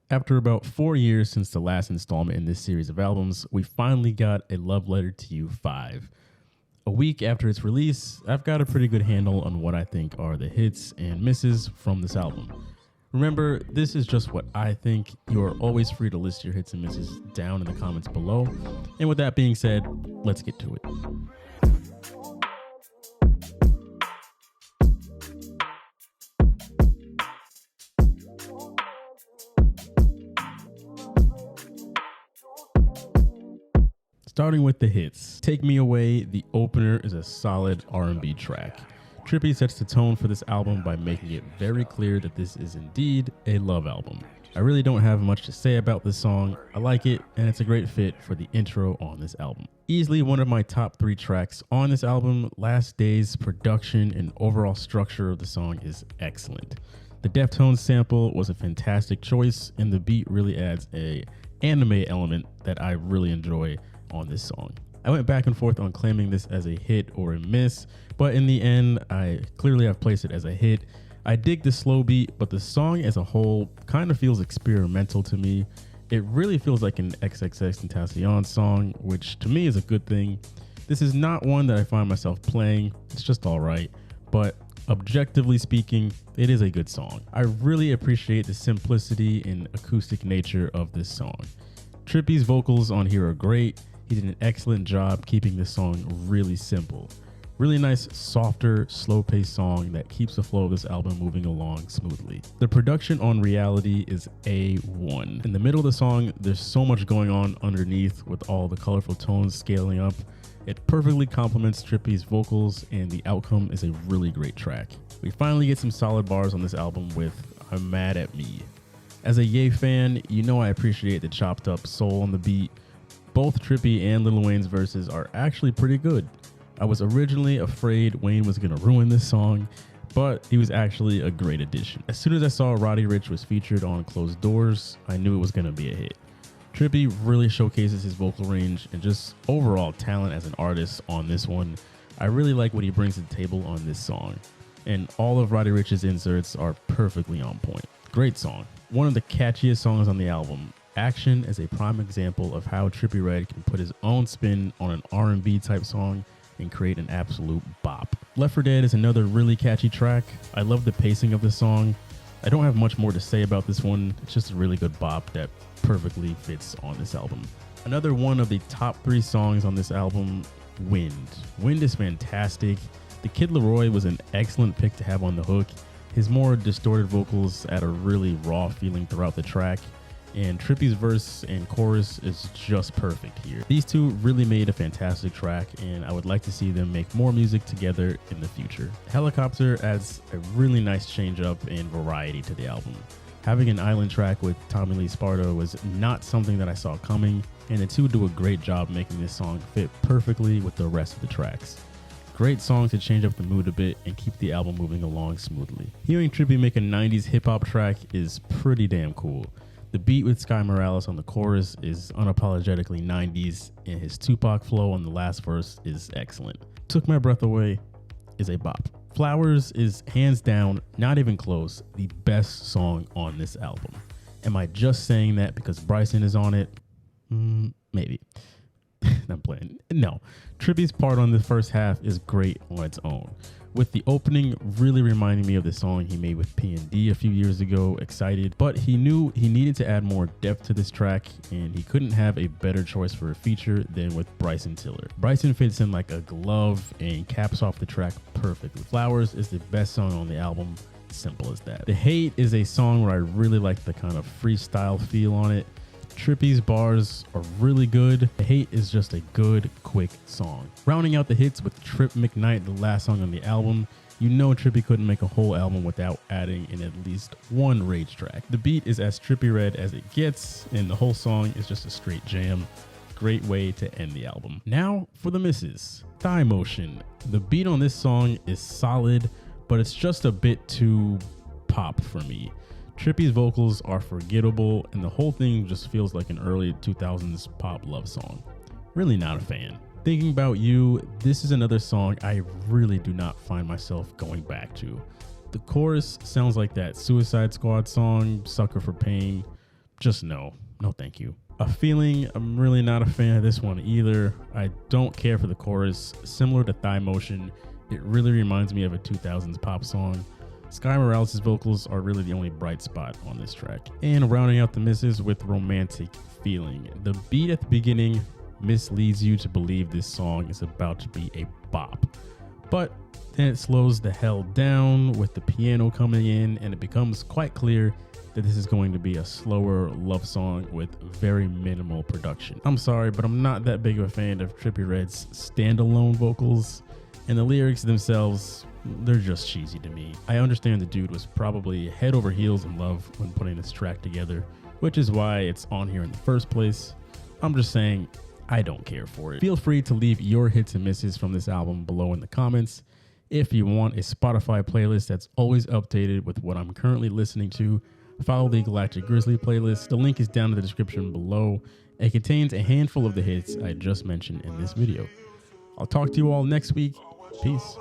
After about 4 years since the last installment in this series of albums, we finally got A Love Letter to You 5. A week after its release, I've got a pretty good handle on what I think are the hits and misses from this album. Remember, this is just what I think. You are always free to list your hits and misses down in the comments below. And with that being said, let's get to it. Starting with the hits, Take Me Away, the opener, is a solid R&B track. Trippie sets the tone for this album by making it very clear that this is indeed a love album. I really don't have much to say about this song. I like it, and it's a great fit for the intro on this album. Easily one of my top 3 tracks on this album. Last Day's production and overall structure of the song is excellent. The Deftones sample was a fantastic choice, and the beat really adds a anime element that I really enjoy on this song. I went back and forth on claiming this as a hit or a miss, but in the end, I clearly have placed it as a hit. I dig the slow beat, but the song as a whole kind of feels experimental to me. It really feels like an XXXTentacion song, which to me is a good thing. This is not one that I find myself playing. It's just alright, but objectively speaking, it is a good song. I really appreciate the simplicity and acoustic nature of this song. Trippie's vocals on here are great. He did an excellent job keeping this song really simple. Really nice, softer, slow-paced song that keeps the flow of this album moving along smoothly. The production on Reality is A1. In the middle of the song, there's so much going on underneath with all the colorful tones scaling up. It perfectly complements Trippie's vocals, and the outcome is a really great track. We finally get some solid bars on this album with I'm Mad at Me. As a Ye fan, you know I appreciate the chopped up soul on the beat. Both Trippie and Lil Wayne's verses are actually pretty good. I was originally afraid Wayne was going to ruin this song, but he was actually a great addition. As soon as I saw Roddy Ricch was featured on Closed Doors, I knew it was going to be a hit. Trippie really showcases his vocal range and just overall talent as an artist on this one. I really like what he brings to the table on this song, and all of Roddy Ricch's inserts are perfectly on point. Great song. One of the catchiest songs on the album. Action is a prime example of how Trippie Redd can put his own spin on an R&B type song and create an absolute bop. Left for Dead is another really catchy track. I love the pacing of the song. I don't have much more to say about this one. It's just a really good bop that perfectly fits on this album. Another one of the top 3 songs on this album, Wind. Wind is fantastic. The Kid Laroi was an excellent pick to have on the hook. His more distorted vocals add a really raw feeling throughout the track, and Trippie's verse and chorus is just perfect here. These two really made a fantastic track, and I would like to see them make more music together in the future. Helicopter adds a really nice change up and variety to the album. Having an island track with Tommy Lee Sparta was not something that I saw coming, and the two do a great job making this song fit perfectly with the rest of the tracks. Great song to change up the mood a bit and keep the album moving along smoothly. Hearing Trippie make a 90s hip-hop track is pretty damn cool. The beat with Sky Morales on the chorus is unapologetically 90s, and his Tupac flow on the last verse is excellent. Took My Breath Away is a bop. Flowers is hands down, not even close, the best song on this album. Am I just saying that because Bryson is on it? Maybe. I'm playing. No. Trippie's part on the first half is great on its own, with the opening really reminding me of the song he made with P&D a few years ago, Excited, but he knew he needed to add more depth to this track, and he couldn't have a better choice for a feature than with Bryson Tiller. Bryson fits in like a glove and caps off the track perfectly. Flowers is the best song on the album, simple as that. The Hate is a song where I really like the kind of freestyle feel on it. Trippie's bars are really good. The Hate is just a good, quick song. Rounding out the hits with Trip McKnight, the last song on the album, you know Trippie couldn't make a whole album without adding in at least one rage track. The beat is as Trippie Redd as it gets, and the whole song is just a straight jam. Great way to end the album. Now for the misses. Thigh Motion. The beat on this song is solid, but it's just a bit too pop for me. Trippie's vocals are forgettable, and the whole thing just feels like an early 2000s pop love song. Really not a fan. Thinking About You, this is another song I really do not find myself going back to. The chorus sounds like that Suicide Squad song, Sucker for Pain. just no thank you. A Feeling, I'm really not a fan of this one either. I don't care for the chorus. Similar to Thigh Motion, it really reminds me of a 2000s pop song. Sky Morales' vocals are really the only bright spot on this track. And rounding out the misses with Romantic Feeling. The beat at the beginning misleads you to believe this song is about to be a bop. But then it slows the hell down with the piano coming in, and it becomes quite clear that this is going to be a slower love song with very minimal production. I'm sorry, but I'm not that big of a fan of Trippie Redd's standalone vocals, and the lyrics themselves, they're just cheesy to me. I understand the dude was probably head over heels in love when putting this track together, which is why it's on here in the first place. I'm just saying, I don't care for it. Feel free to leave your hits and misses from this album below in the comments. If you want a Spotify playlist that's always updated with what I'm currently listening to, follow the Galactic Grizzly playlist. The link is down in the description below. It contains a handful of the hits I just mentioned in this video. I'll talk to you all next week. Peace.